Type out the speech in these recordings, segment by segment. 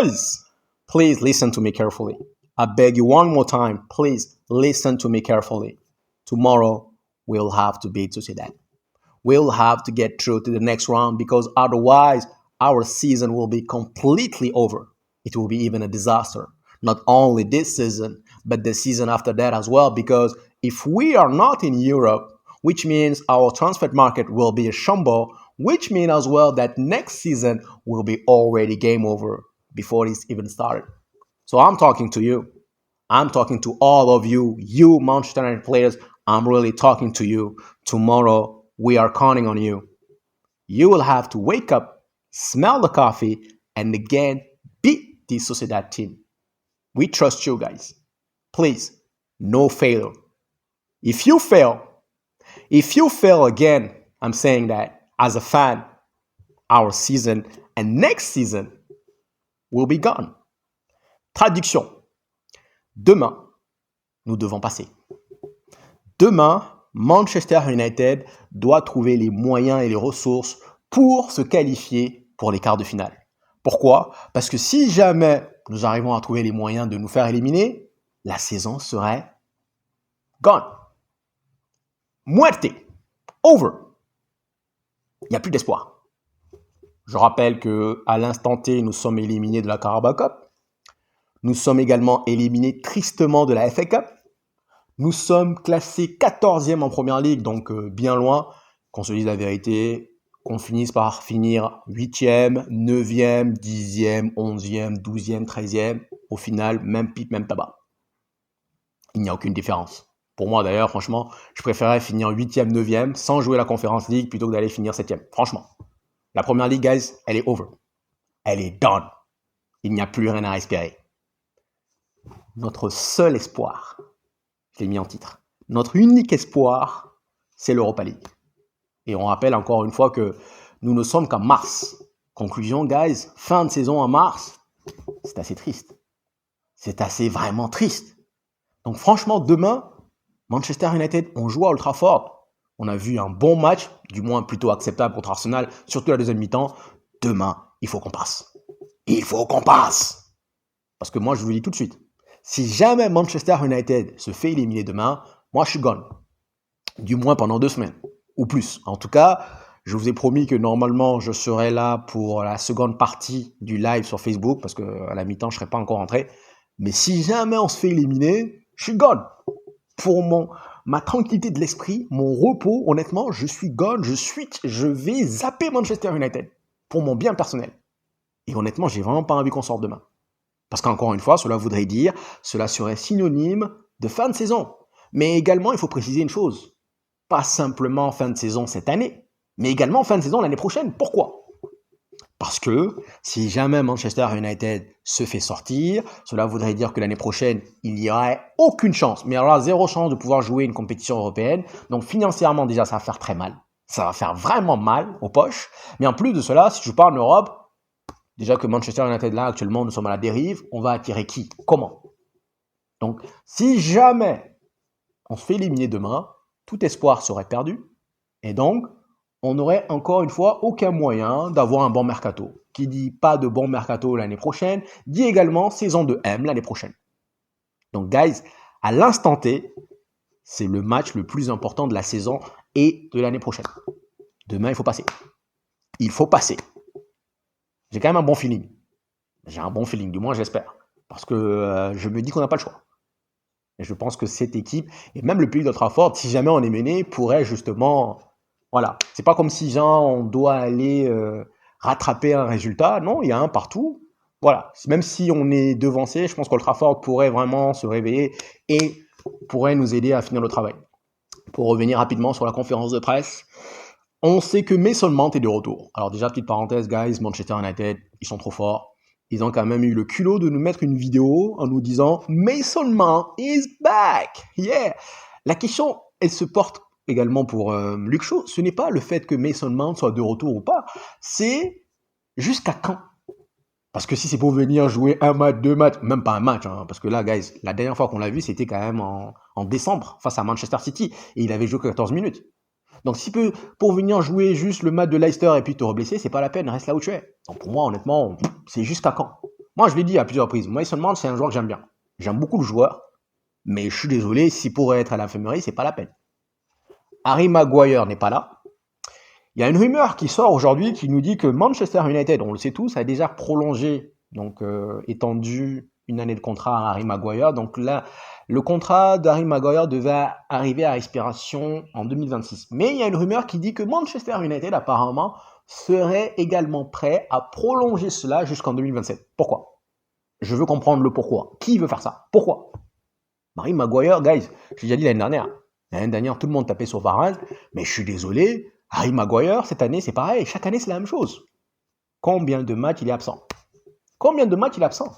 Guys, please listen to me carefully. I beg you one more time, please listen to me carefully. Tomorrow, we'll have to beat Sociedad. We'll have to get through to the next round because otherwise, our season will be completely over. It will be even a disaster. Not only this season, but the season after that as well. Because if we are not in Europe, which means our transfer market will be a shambles, which means as well that next season will be already game over before it's even started. So I'm talking to you. I'm talking to all of you, you Manchester United players. I'm really talking to you. Tomorrow, we are counting on you. You will have to wake up, smell the coffee, and again beat the Sociedad team. We trust you guys. Please, no failure. If you fail again, I'm saying that as a fan, our season and next season will be gone. Traduction. Demain, nous devons passer. Demain, Manchester United doit trouver les moyens et les ressources pour se qualifier pour les quarts de finale. Pourquoi? Parce que si jamais nous arrivons à trouver les moyens de nous faire éliminer, la saison serait gone. Muerte. Over. Il n'y a plus d'espoir. Je rappelle qu'à l'instant T, nous sommes éliminés de la Carabao Cup. Nous sommes également éliminés tristement de la FA Cup. Nous sommes classés 14e en Première Ligue, donc bien loin. Qu'on se dise la vérité, qu'on finisse par finir 8e, 9e, 10e, 11e, 12e, 13e. Au final, même pipe, même tabac. Il n'y a aucune différence. Pour moi d'ailleurs, franchement, je préférerais finir 8e, 9e sans jouer la Conference League plutôt que d'aller finir 7e. Franchement. La Première Ligue, guys, elle est over. Elle est done. Il n'y a plus rien à espérer. Notre seul espoir, je l'ai mis en titre, notre unique espoir, c'est l'Europa League. Et on rappelle encore une fois que nous ne sommes qu'en mars. Conclusion, guys, fin de saison en mars, c'est assez triste. C'est assez vraiment triste. Donc franchement, demain, Manchester United, on joue à Old Trafford. On a vu un bon match, du moins plutôt acceptable contre Arsenal, surtout la deuxième mi-temps. Demain, il faut qu'on passe. Il faut qu'on passe. Parce que moi, je vous le dis tout de suite, si jamais Manchester United se fait éliminer demain, moi, je suis gone. Du moins pendant 2 semaines, ou plus. En tout cas, je vous ai promis que normalement, je serai là pour la seconde partie du live sur Facebook, parce qu'à la mi-temps, je ne serai pas encore rentré. Mais si jamais on se fait éliminer, je suis gone. Pour ma tranquillité de l'esprit, mon repos, honnêtement, je suis gone, je vais zapper Manchester United pour mon bien personnel. Et honnêtement, j'ai vraiment pas envie qu'on sorte demain. Parce qu'encore une fois, cela voudrait dire, cela serait synonyme de fin de saison. Mais également, il faut préciser une chose. Pas simplement fin de saison cette année, mais également fin de saison l'année prochaine. Pourquoi? Parce que si jamais Manchester United se fait sortir, cela voudrait dire que l'année prochaine, il n'y aurait aucune chance, mais alors là, 0 chance de pouvoir jouer une compétition européenne. Donc financièrement, déjà, ça va faire très mal. Ça va faire vraiment mal aux poches. Mais en plus de cela, si je joue pas en Europe, déjà que Manchester United, là, actuellement, nous sommes à la dérive, on va attirer qui? Comment? Donc, si jamais on se fait éliminer demain, tout espoir serait perdu. Et donc, on n'aurait encore une fois aucun moyen d'avoir un bon mercato. Qui dit pas de bon mercato l'année prochaine, dit également saison de M l'année prochaine. Donc, guys, à l'instant T, c'est le match le plus important de la saison et de l'année prochaine. Demain, il faut passer. Il faut passer. J'ai quand même un bon feeling. J'ai un bon feeling, du moins j'espère. Parce que je me dis qu'on n'a pas le choix. Et je pense que cette équipe, et même le pays d'Old Trafford, si jamais on est mené, pourrait justement... Voilà. C'est pas comme si genre, on doit aller rattraper un résultat. Non, il y a un partout. Voilà. Même si on est devancé, je pense qu'Old Trafford pourrait vraiment se réveiller et pourrait nous aider à finir le travail. Pour revenir rapidement sur la conférence de presse, on sait que Mason Mount est de retour. Alors déjà, petite parenthèse, guys, Manchester United, ils sont trop forts. Ils ont quand même eu le culot de nous mettre une vidéo en nous disant « Mason Mount is back !» Yeah. La question, elle se porte également pour Luke Shaw. Ce n'est pas le fait que Mason Mount soit de retour ou pas, c'est jusqu'à quand? Parce que si c'est pour venir jouer un match, 2 matchs, même pas un match, hein, parce que là, guys, la dernière fois qu'on l'a vu, c'était quand même en décembre face à Manchester City, et il avait joué que 14 minutes. Donc si pour venir jouer juste le match de Leicester et puis te reblesser, c'est pas la peine, reste là où tu es. Donc pour moi, honnêtement, c'est jusqu'à quand? Moi, je l'ai dit à plusieurs reprises. Mason Mount, c'est un joueur que j'aime bien. J'aime beaucoup le joueur, mais je suis désolé, si pourrait être à l'infirmerie, c'est pas la peine. Harry Maguire n'est pas là. Il y a une rumeur qui sort aujourd'hui qui nous dit que Manchester United, on le sait tous, a déjà prolongé, donc étendu une année de contrat à Harry Maguire. Donc là, le contrat d'Harry Maguire devait arriver à expiration en 2026. Mais il y a une rumeur qui dit que Manchester United, apparemment, serait également prêt à prolonger cela jusqu'en 2027. Pourquoi? Je veux comprendre le pourquoi. Qui veut faire ça? Pourquoi? Harry Maguire, guys, j'ai déjà dit l'année dernière. L'année dernière, tout le monde tapait sur Varane, mais je suis désolé, Harry Maguire, cette année, c'est pareil. Chaque année, c'est la même chose. Combien de matchs il est absent? Combien de matchs il est absent?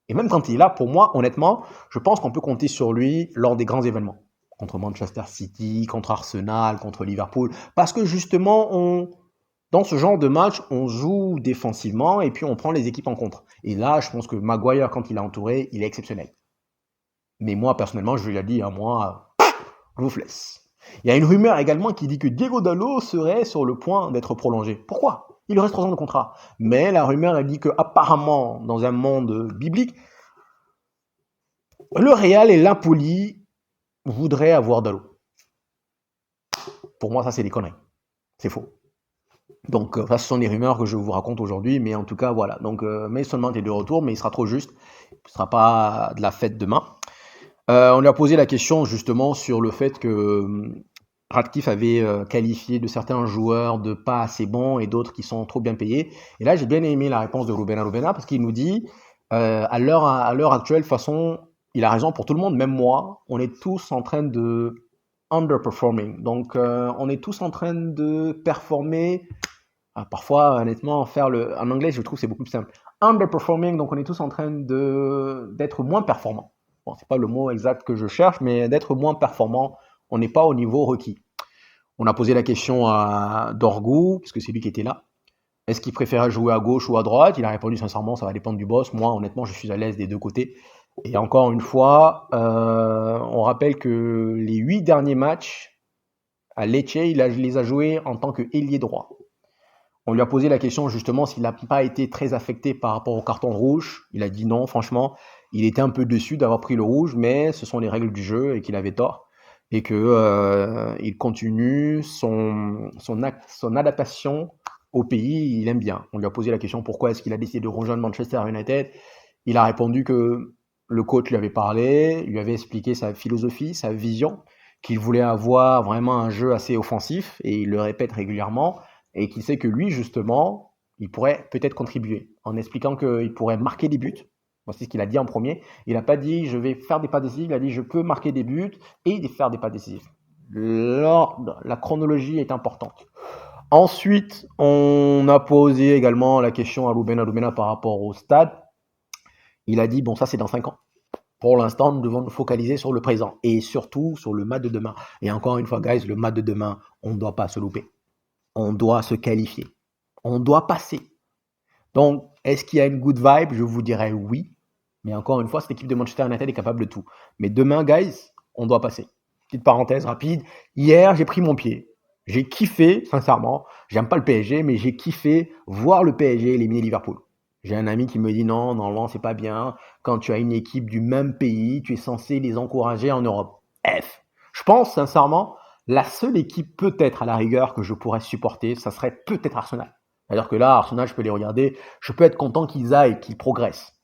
Et même quand il est là, pour moi, honnêtement, je pense qu'on peut compter sur lui lors des grands événements. Contre Manchester City, contre Arsenal, contre Liverpool. Parce que justement, dans ce genre de match, on joue défensivement et puis on prend les équipes en contre. Et là, je pense que Maguire, quand il est entouré, il est exceptionnel. Mais moi, personnellement, je lui ai dit, moi, roofless. Il y a une rumeur également qui dit que Diego Dalot serait sur le point d'être prolongé. Pourquoi? Il lui reste 3 ans de contrat. Mais la rumeur, elle dit qu'apparemment, dans un monde biblique, le Real et l'Empoli voudraient avoir Dalot. Pour moi, ça, c'est des conneries. C'est faux. Donc, ça, ce sont des rumeurs que je vous raconte aujourd'hui. Mais en tout cas, voilà. Donc, Mason Mount est de retour, mais il sera trop juste. Il ne sera pas de la fête demain. On lui a posé la question justement sur le fait que Radcliffe avait qualifié de certains joueurs de pas assez bons et d'autres qui sont trop bien payés. Et là, j'ai bien aimé la réponse de Rubena parce qu'il nous dit, à l'heure actuelle, de toute façon, il a raison pour tout le monde, même moi, on est tous en train de underperforming. Donc, on est tous en train de performer. Parfois, honnêtement, en anglais, je trouve que c'est beaucoup plus simple. Underperforming, donc on est tous en train d'être moins performants. Bon, c'est pas le mot exact que je cherche, mais d'être moins performant, on n'est pas au niveau requis. On a posé la question à Dorgu, puisque c'est lui qui était là. Est-ce qu'il préférait jouer à gauche ou à droite? Il a répondu sincèrement, ça va dépendre du boss. Moi, honnêtement, je suis à l'aise des deux côtés. Et encore une fois, on rappelle que les 8 derniers matchs à Lecce, il les a joués en tant qu'ailier droit. On lui a posé la question justement s'il n'a pas été très affecté par rapport au carton rouge. Il a dit non, franchement. Il était un peu déçu d'avoir pris le rouge, mais ce sont les règles du jeu et qu'il avait tort. Et qu'il continue son adaptation au pays, il aime bien. On lui a posé la question pourquoi est-ce qu'il a décidé de rejoindre Manchester United. Il a répondu que le coach lui avait parlé, lui avait expliqué sa philosophie, sa vision, qu'il voulait avoir vraiment un jeu assez offensif, et il le répète régulièrement, et qu'il sait que lui, justement, il pourrait peut-être contribuer, en expliquant qu'il pourrait marquer des buts. C'est ce qu'il a dit en premier. Il n'a pas dit je vais faire des pas décisifs, il a dit je peux marquer des buts et faire des pas décisifs. L'ordre, la chronologie est importante. Ensuite, on a posé également la question à Rubena par rapport au stade. Il a dit bon, ça c'est dans 5 ans. Pour l'instant, nous devons nous focaliser sur le présent et surtout sur le match de demain. Et encore une fois, guys, le match de demain, on ne doit pas se louper. On doit se qualifier. On doit passer. Donc, est-ce qu'il y a une good vibe? Je vous dirais oui. Mais encore une fois, cette équipe de Manchester United est capable de tout. Mais demain, guys, on doit passer. Petite parenthèse rapide. Hier, j'ai pris mon pied. J'ai kiffé, sincèrement. J'aime pas le PSG, mais j'ai kiffé voir le PSG éliminer Liverpool. J'ai un ami qui me dit non, normalement, c'est pas bien. Quand tu as une équipe du même pays, tu es censé les encourager en Europe. Je pense, sincèrement, la seule équipe peut-être à la rigueur que je pourrais supporter, ça serait peut-être Arsenal. C'est-à-dire que là, Arsenal, je peux les regarder. Je peux être content qu'ils aillent, qu'ils progressent.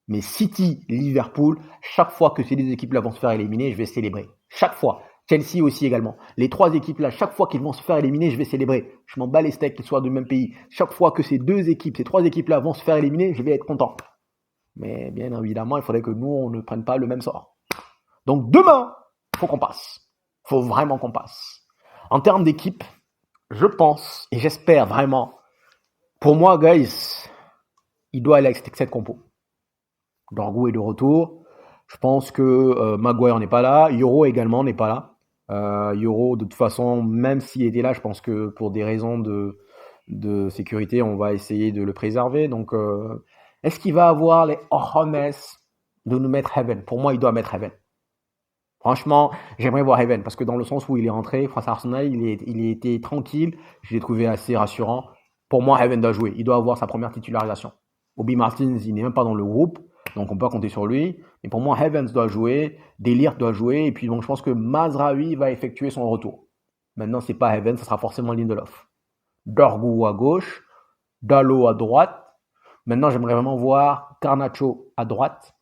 Mais City, Liverpool, chaque fois que ces deux équipes-là vont se faire éliminer, je vais célébrer. Chaque fois. Chelsea aussi également. Les 3 équipes-là, chaque fois qu'ils vont se faire éliminer, je vais célébrer. Je m'en bats les steaks qu'ils soient du même pays. Chaque fois que ces 3 équipes-là vont se faire éliminer, je vais être content. Mais bien évidemment, il faudrait que nous, on ne prenne pas le même sort. Donc demain, il faut qu'on passe. Il faut vraiment qu'on passe. En termes d'équipe, je pense et j'espère vraiment, pour moi, guys, il doit aller avec cette compo. Dorgu est de retour. Je pense que Maguire n'est pas là. Euro également n'est pas là. Euro, de toute façon, même s'il était là, je pense que pour des raisons de sécurité, on va essayer de le préserver. Donc, est-ce qu'il va avoir les Orhomes de nous mettre Heaven? Pour moi, il doit mettre Heaven. Franchement, j'aimerais voir Heaven parce que dans le sens où il est rentré face à Arsenal, il était tranquille. Je l'ai trouvé assez rassurant. Pour moi, Heaven doit jouer. Il doit avoir sa première titularisation. Obi Martins, il n'est même pas dans le groupe, donc on peut compter sur lui. Mais pour moi, Evans doit jouer, Delirte doit jouer, et puis donc je pense que Mazraoui va effectuer son retour. Maintenant, c'est pas Evans, ce sera forcément Lindelof. Dorgu à gauche, Dalot à droite. Maintenant, j'aimerais vraiment voir Garnacho à droite.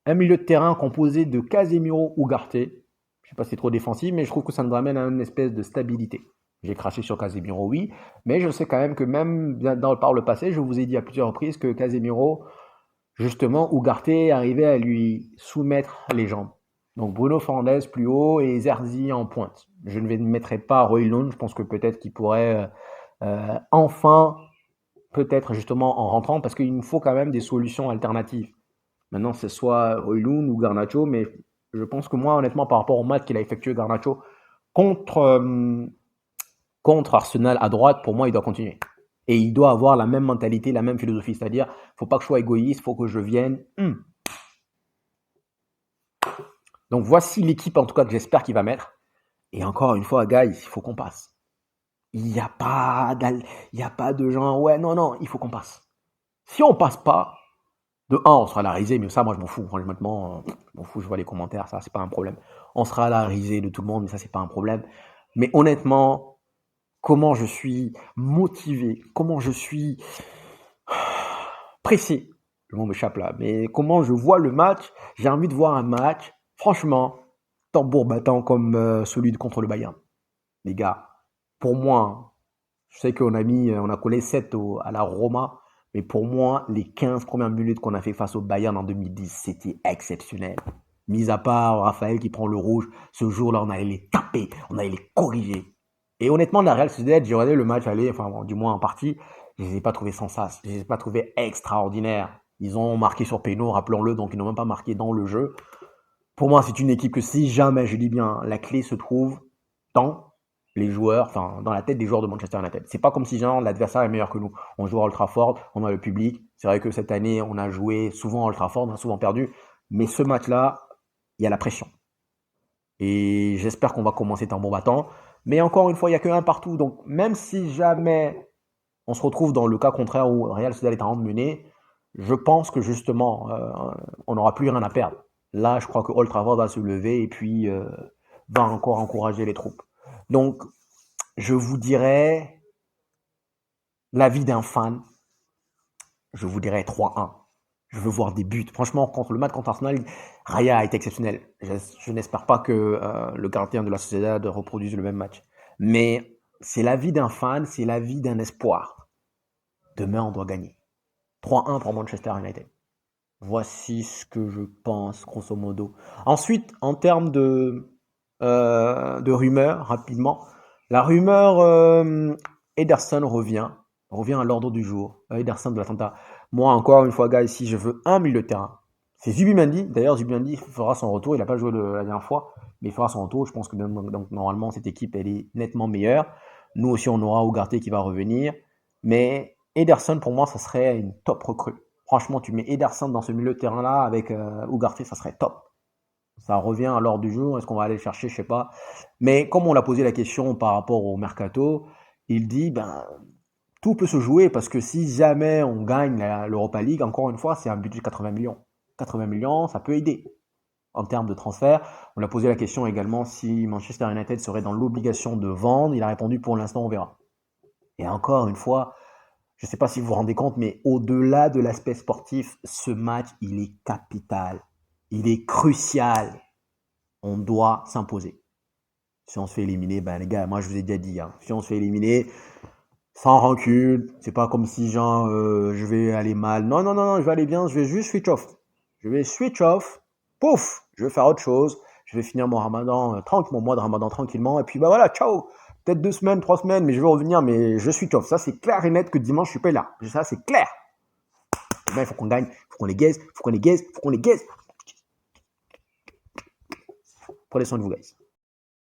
Un milieu de terrain composé de Casemiro ou Ugarte. Je sais pas si c'est trop défensif, mais je trouve que ça nous ramène à une espèce de stabilité. J'ai craché sur Casemiro, oui, mais je sais quand même que même par le passé, je vous ai dit à plusieurs reprises que Casemiro, justement, Ugarte arrivait à lui soumettre les jambes. Donc Bruno Fernandes plus haut et Zerzi en pointe. Je ne mettrai pas Højlund, je pense que peut-être qu'il pourrait enfin, peut-être justement en rentrant, parce qu'il nous faut quand même des solutions alternatives. Maintenant, c'est soit Højlund ou Garnacho, mais je pense que moi, honnêtement, par rapport au match qu'il a effectué Garnacho contre Arsenal à droite, pour moi, il doit continuer. Et il doit avoir la même mentalité, la même philosophie. C'est-à-dire, il ne faut pas que je sois égoïste, il faut que je vienne. Donc, voici l'équipe, en tout cas, que j'espère qu'il va mettre. Et encore une fois, guys, il faut qu'on passe. Il n'y a pas de gens, ouais, non, il faut qu'on passe. Si on passe pas, de 1, on sera à la risée, mais ça, moi, je m'en fous. Franchement, je m'en fous, je vois les commentaires, ça, c'est pas un problème. On sera à la risée de tout le monde, mais ça, c'est pas un problème. Mais honnêtement, comment je suis motivé, comment je suis pressé, le mot m'échappe là, mais comment je vois le match, j'ai envie de voir un match, franchement, tambour battant comme celui contre le Bayern. Les gars, pour moi, je sais qu'on a collé 7 à la Roma, mais pour moi, les 15 premières minutes qu'on a fait face au Bayern en 2010, c'était exceptionnel. Mis à part Raphaël qui prend le rouge, ce jour-là, on allait les taper, on allait les corriger. Et honnêtement, la Real Sociedad, j'ai regardé le match aller, enfin, bon, du moins en partie, je les ai pas trouvés sans sas, je les ai pas trouvés extraordinaires. Ils ont marqué sur péno, rappelons-le, donc ils n'ont même pas marqué dans le jeu. Pour moi, c'est une équipe que si jamais, je dis bien, la clé se trouve dans les joueurs, enfin, dans la tête des joueurs de Manchester United. C'est pas comme si genre l'adversaire est meilleur que nous. On joue à Old Trafford, on a le public. C'est vrai que cette année, on a joué souvent à Old Trafford, on a souvent perdu. Mais ce match-là, il y a la pression. Et j'espère qu'on va commencer tambour battant. Mais encore une fois, il n'y a que un partout. Donc, même si jamais on se retrouve dans le cas contraire où Real Sociedad est en train de mener, je pense que justement, on n'aura plus rien à perdre. Là, je crois que Old Trafford va se lever et puis va encore encourager les troupes. Donc, je vous dirais l'avis d'un fan, je vous dirais 3-1. Je veux voir des buts. Franchement, contre le match contre Arsenal, Raya a été exceptionnel. Je n'espère pas que le gardien de la Sociedad reproduise le même match. Mais c'est l'avis d'un fan, c'est l'avis d'un espoir. Demain, on doit gagner. 3-1 pour Manchester United. Voici ce que je pense, grosso modo. Ensuite, en termes de rumeurs, rapidement, la rumeur Ederson revient à l'ordre du jour. Ederson de l'Atlanta. Moi, encore une fois, gars, ici, je veux un milieu de terrain. C'est Zubimendi. D'ailleurs, Zubimendi fera son retour. Il n'a pas joué la dernière fois, mais il fera son retour. Je pense que donc, normalement, cette équipe, elle est nettement meilleure. Nous aussi, on aura Ugarte qui va revenir. Mais Ederson, pour moi, ça serait une top recrue. Franchement, tu mets Ederson dans ce milieu de terrain-là avec Ugarte, ça serait top. Ça revient à l'ordre du jour. Est-ce qu'on va aller le chercher? Je sais pas. Mais comme on l'a posé la question par rapport au mercato, il dit tout peut se jouer parce que si jamais on gagne l'Europa League, encore une fois, c'est un budget de 80 millions. 80 millions, ça peut aider en termes de transfert. On a posé la question également si Manchester United serait dans l'obligation de vendre. Il a répondu pour l'instant, on verra. Et encore une fois, je ne sais pas si vous vous rendez compte, mais au-delà de l'aspect sportif, ce match, il est capital. Il est crucial. On doit s'imposer. Si on se fait éliminer, les gars, moi je vous ai déjà dit, si on se fait éliminer, sans rancune, c'est pas comme si genre je vais aller mal. Non, je vais aller bien, je vais juste switch off. Je vais switch off, pouf, je vais faire autre chose. Je vais finir mon ramadan tranquille, mon mois de ramadan tranquillement, et puis voilà, ciao. Peut-être 2 semaines, 3 semaines, mais je vais revenir, mais je switch off. Ça, c'est clair et net que dimanche, je suis pas là. Ça, c'est clair. Il faut qu'on gagne, il faut qu'on les gaise, il faut qu'on les gaise, il faut qu'on les gaise. Prenez soin de vous, guys.